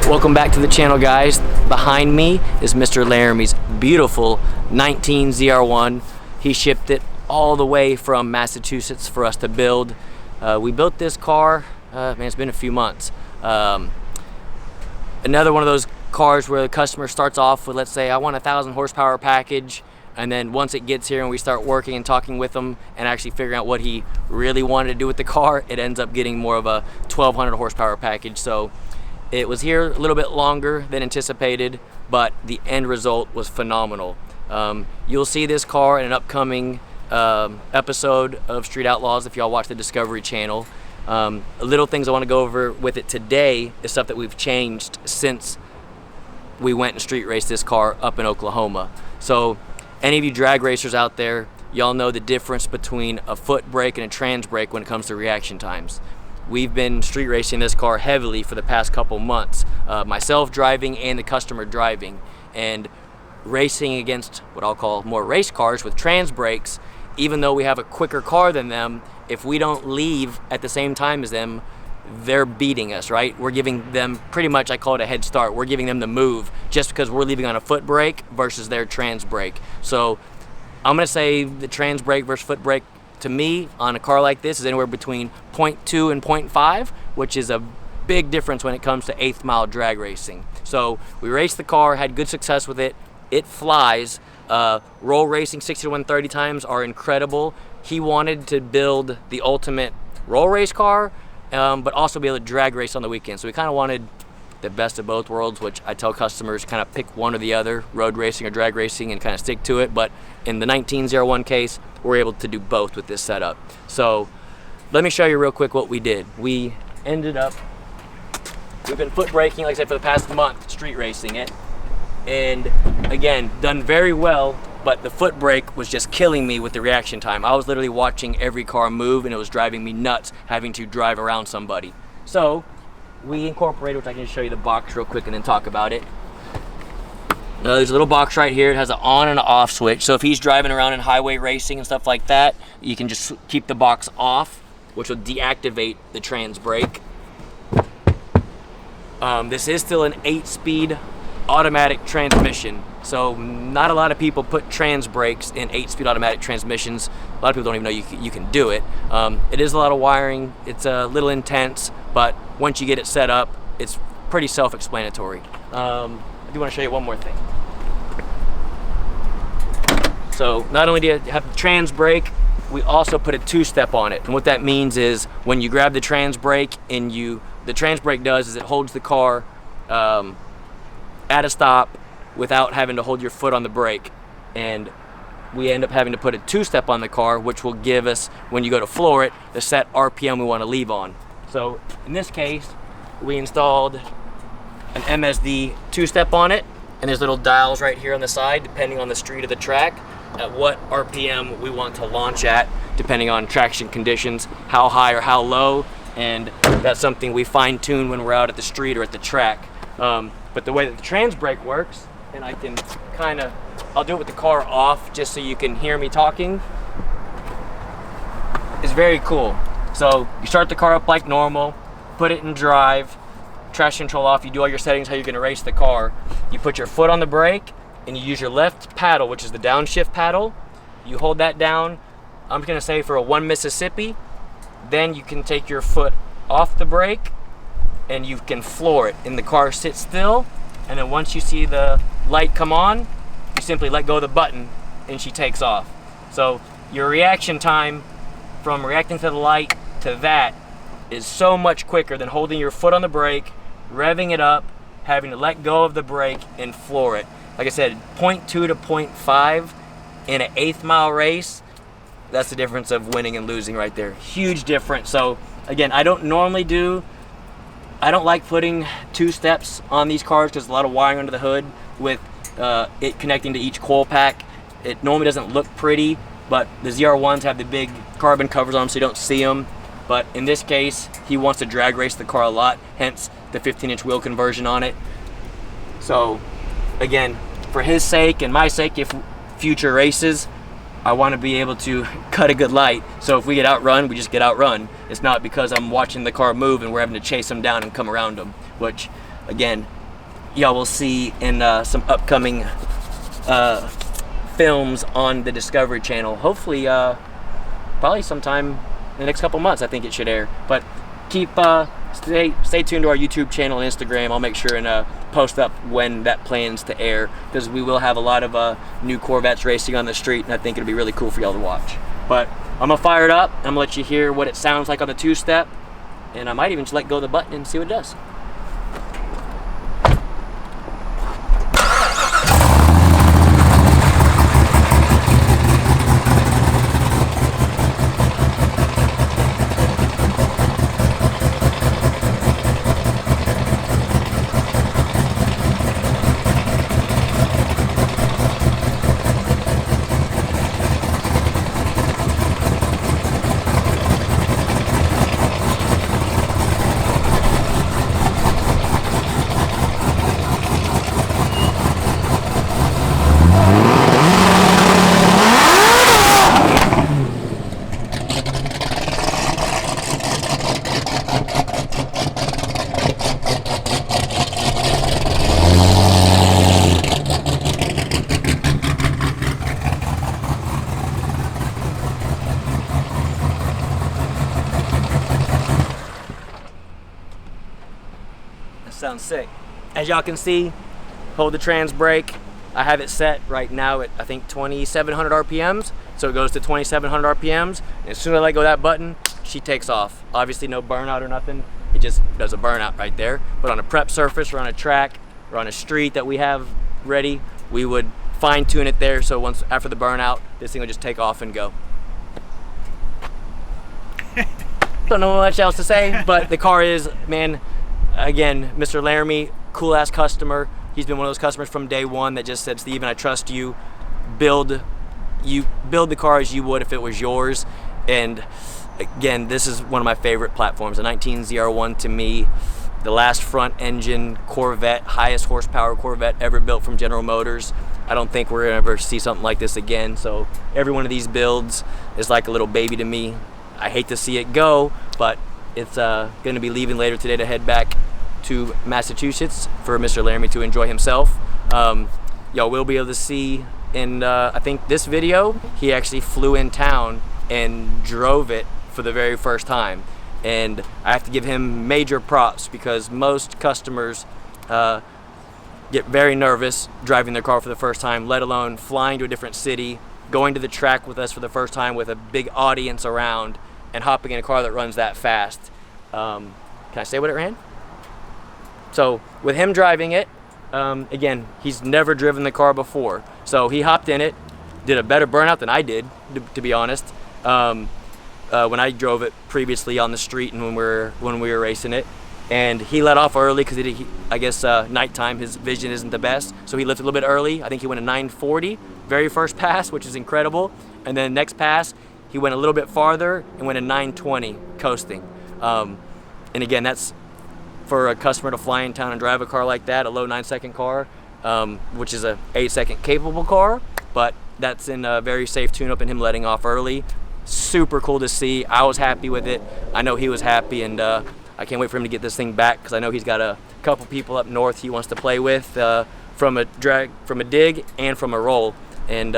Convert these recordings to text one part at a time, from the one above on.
Welcome back to the channel, guys. Behind me is Mr. Laramie's beautiful 19 ZR1. He shipped it all the way from Massachusetts for us to build. We built this car, man, it's been a few months. Another one of those cars where the customer starts off with, let's say, I want a 1,000 horsepower package, and then once it gets here and we start working and talking with him and actually figuring out what he really wanted to do with the car, it ends up getting more of a 1,200 horsepower package. So it was here a little bit longer than anticipated, but the end result was phenomenal. You'll see this car in an upcoming episode of Street Outlaws if y'all watch the Discovery Channel. Little things I want to go over with it today is stuff that we've changed since we went and street raced this car up in Oklahoma. So any of you drag racers out there, y'all know the difference between a foot brake and a trans brake when it comes to reaction times. We've been street racing this car heavily for the past couple months, myself driving and the customer driving, and racing against what I'll call more race cars with trans brakes. Even though we have a quicker car than them, if we don't leave at the same time as them, they're beating us, right? We're giving them pretty much, I call it a head start. We're giving them the move just because we're leaving on a foot brake versus their trans brake. So I'm gonna say the trans brake versus foot brake, to me, on a car like this, is anywhere between 0.2 and 0.5, which is a big difference when it comes to 8th mile drag racing. So we raced the car, had good success with it. It flies. Roll racing 60 to 130 times are incredible. He wanted to build the ultimate roll race car, but also be able to drag race on the weekend. So we kind of wanted the best of both worlds, which I tell customers kind of pick one or the other, road racing or drag racing, and kind of stick to it. But in the 19 ZR1 case, we're able to do both with this setup. So let me show you real quick what we did. We ended up, we've been foot braking, like I said, for the past month, street racing it. And again, done very well, but the foot brake was just killing me with the reaction time. I was literally watching every car move, and it was driving me nuts having to drive around somebody. So we incorporated, which I can show you the box real quick and then talk about it. There's a little box right here. It has an on and an off switch. So if he's driving around in highway racing and stuff like that, you can just keep the box off, which will deactivate the trans brake. This is still an 8-speed automatic transmission. So not a lot of people put trans brakes in 8-speed automatic transmissions. A lot of people don't even know you can do it. It is a lot of wiring. It's a little intense, but once you get it set up, it's pretty self-explanatory. I do want to show you one more thing. So not only do you have the trans brake, we also put a 2-step on it. And what that means is when you grab the trans brake and the trans brake does is it holds the car at a stop without having to hold your foot on the brake. And we end up having to put a 2-step on the car, which will give us, when you go to floor it, the set RPM we want to leave on. So in this case, we installed an MSD 2-step on it, and there's little dials right here on the side, depending on the street of the track, at what RPM we want to launch at, depending on traction conditions, how high or how low, and that's something we fine-tune when we're out at the street or at the track. But the way that the trans brake works, and I can I'll do it with the car off just so you can hear me talking, is very cool. So you start the car up like normal, put it in drive, traction control off, you do all your settings, how you're gonna race the car. You put your foot on the brake and you use your left paddle, which is the downshift paddle. You hold that down, I'm gonna say for a 1 Mississippi, then you can take your foot off the brake and you can floor it, and the car sits still, and then once you see the light come on, you simply let go of the button and she takes off. So your reaction time from reacting to the light to that is so much quicker than holding your foot on the brake, revving it up, having to let go of the brake and floor it. Like I said, 0.2 to 0.5 in an 8th mile race, that's the difference of winning and losing right there. Huge difference. So again, I don't like putting 2 steps on these cars because there's a lot of wiring under the hood with it connecting to each coil pack. It normally doesn't look pretty, but the ZR1s have the big carbon covers on them so you don't see them. But in this case, he wants to drag race the car a lot, hence the 15-inch wheel conversion on it. So again, for his sake and my sake, if future races, I want to be able to cut a good light. So if we get outrun, we just get outrun. It's not because I'm watching the car move and we're having to chase them down and come around them, which again, y'all will see in some upcoming films on the Discovery Channel. Hopefully, probably sometime in the next couple months, I think it should air. But stay tuned to our YouTube channel and Instagram. I'll make sure and post up when that plans to air, because we will have a lot of new Corvettes racing on the street, and I think it'll be really cool for y'all to watch. But I'm gonna fire it up. I'm gonna let you hear what it sounds like on the two-step, and I might even just let go of the button and see what it does. Sounds sick. As y'all can see, hold the trans brake. I have it set right now at I think 2,700 RPMs. So it goes to 2,700 RPMs. And as soon as I let go of that button, she takes off. Obviously no burnout or nothing. It just does a burnout right there. But on a prep surface or on a track or on a street that we have ready, we would fine tune it there. So once after the burnout, this thing will just take off and go. Don't know much else to say, but the car is, man, again, Mr. Laramie, cool ass customer. He's been one of those customers from day one that just said, Steven, I trust you. Build the car as you would if it was yours. And again, this is one of my favorite platforms. The 19 ZR1 to me, the last front engine Corvette, highest horsepower Corvette ever built from General Motors. I don't think we're gonna ever see something like this again. So every one of these builds is like a little baby to me. I hate to see it go, but it's gonna be leaving later today to head back to Massachusetts for Mr. Laramie to enjoy himself. Y'all will be able to see in, I think this video, he actually flew in town and drove it for the very first time. And I have to give him major props, because most customers get very nervous driving their car for the first time, let alone flying to a different city, going to the track with us for the first time with a big audience around, and hopping in a car that runs that fast. Can I say what it ran? So with him driving it, again, he's never driven the car before. So he hopped in it, did a better burnout than I did, to be honest. When I drove it previously on the street and when we were racing it. And he let off early because I guess nighttime, his vision isn't the best. So he lifted a little bit early. I think he went a 940, very first pass, which is incredible. And then next pass, he went a little bit farther and went a 920 coasting. And again, that's for a customer to fly in town and drive a car like that, a low 9-second car, which is a 8-second capable car, but that's in a very safe tune-up and him letting off early. Super cool to see. I was happy with it. I know he was happy, and I can't wait for him to get this thing back, because I know he's got a couple people up north he wants to play with from a dig and from a roll. And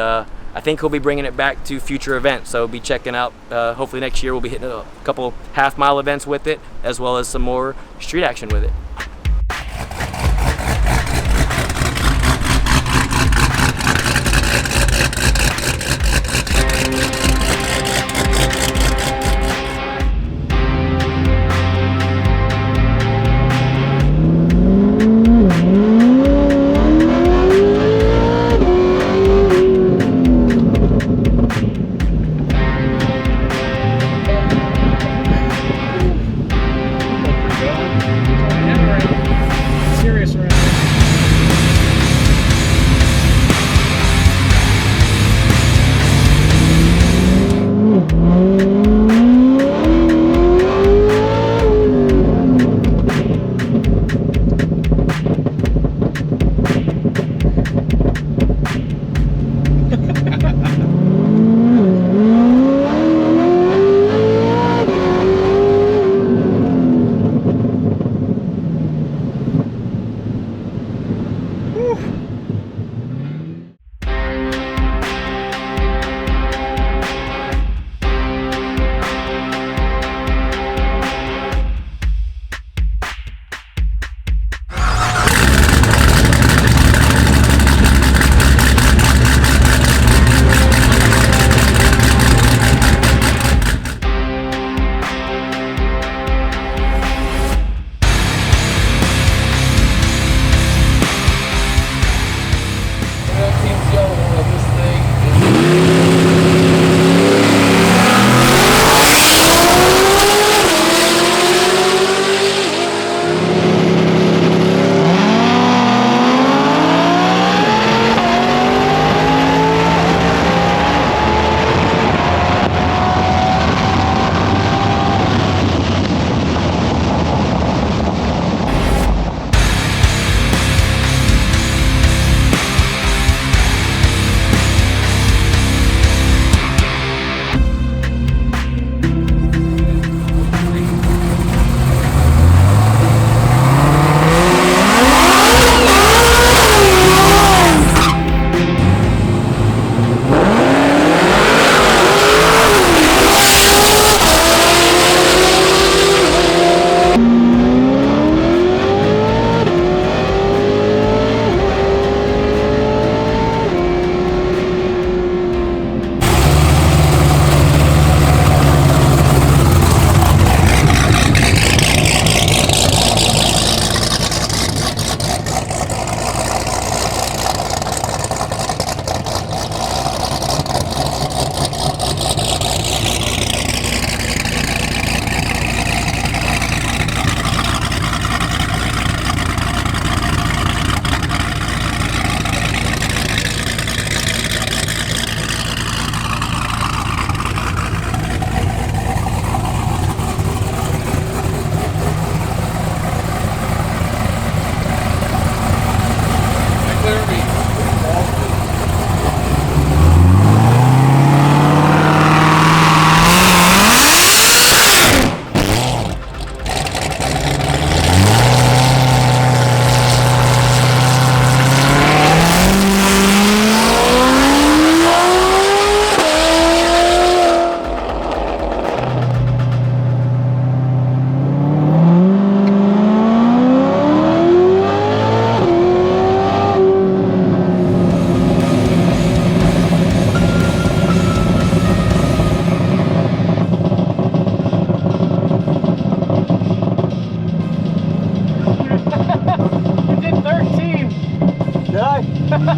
I think he'll be bringing it back to future events, so be checking out, hopefully next year we'll be hitting a couple half-mile events with it, as well as some more street action with it.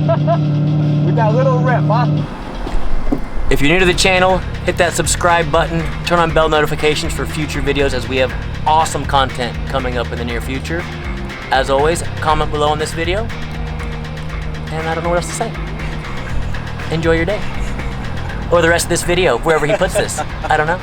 With that little rip, huh? If you're new to the channel, hit that subscribe button, turn on bell notifications for future videos as we have awesome content coming up in the near future. As always, comment below on this video, and I don't know what else to say. Enjoy your day. Or the rest of this video, wherever he puts this. I don't know.